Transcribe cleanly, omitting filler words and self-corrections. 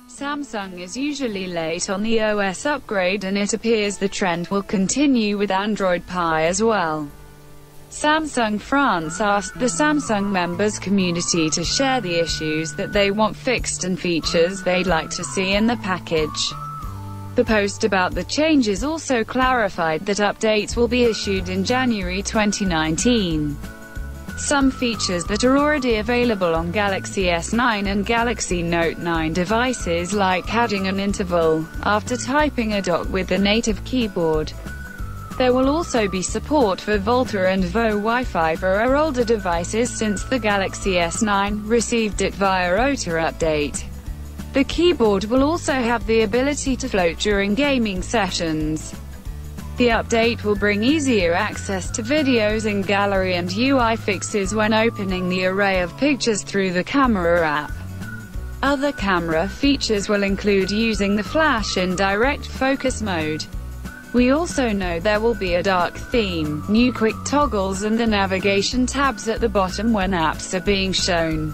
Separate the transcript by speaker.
Speaker 1: Samsung is usually late on the OS upgrade, and it appears the trend will continue with Android Pie as well. Samsung France asked the Samsung members community to share the issues that they want fixed and features they'd like to see in the package. The post about the changes also clarified that updates will be issued in January 2019. Some features that are already available on Galaxy S9 and Galaxy Note 9 devices, like adding an interval after typing a dot with the native keyboard. There will also be support for Volta and VO Wi-Fi for our older devices since the Galaxy S9 received it via OTA update. The keyboard will also have the ability to float during gaming sessions. The update will bring easier access to videos in gallery and UI fixes when opening the array of pictures through the camera app. Other camera features will include using the flash in direct focus mode. We also know there will be a dark theme, new quick toggles, and the navigation tabs at the bottom when apps are being shown.